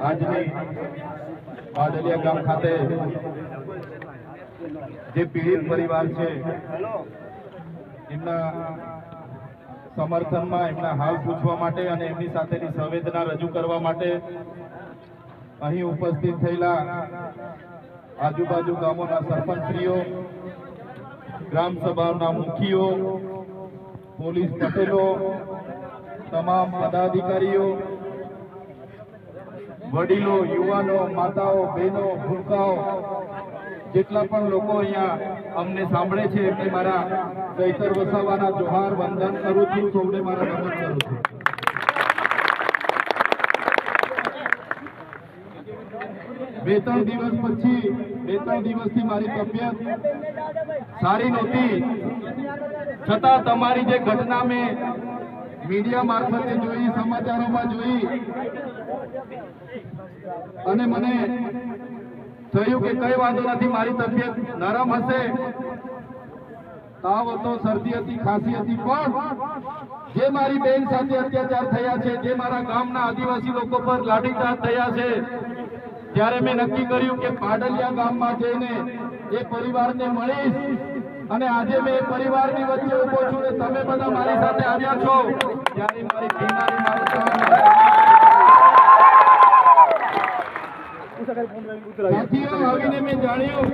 આજની પાડલિયા ગામ ખાતે જે પીડિત પરિવાર છે એમના સમર્થનમાં એમના હાલ પૂછવા માટે અને એમની સાથેની સંવેદના રજૂ કરવા માટે અહીં ઉપસ્થિત થયેલા આજુબાજુ ગામોના સરપંચશ્રીઓ, ગ્રામ સભાના મુખીઓ, પોલીસ પટેલો, તમામ પદાધિકારીઓ, વડીલો, યુવાનો, માતાઓ, બહેનો, ભૂલકાઓ, જેટલા પણ લોકો અહીંયા અમને સાંભળે છે એમને મારા ચૈતર વસાવાના જોહાર વંદન કરું છું, સૌને મારા નમન કરું છું. બે ત્રણ દિવસથી મારી તબિયત સારી નહોતી, છતાં તમારી જે ઘટના મેં મીડિયા મારફતે જોઈ, સમાચારોમાં જોઈ અને મને થયું કે કઈ વાંધો નથી, મારી તબિયત નરમ હશે, તાવ હતો, શરદી હતી, ખાંસી હતી, પણ જે મારી બેન સાથે અત્યાચાર થયા છે, જે મારા ગામના આદિવાસી લોકો પર લાઠીચાર્જ થયા છે, ત્યારે મેં નક્કી કર્યું કે પાડલિયા ગામમાં જઈને એ પરિવારને મળીશ અને આજે મેં એ પરિવારની વચ્ચે ઉભો છું ને તમે બધા મારી સાથે આવ્યા છો ત્યારે મારી બીમારી સાથીઓ આવીને મેં જાણ્યું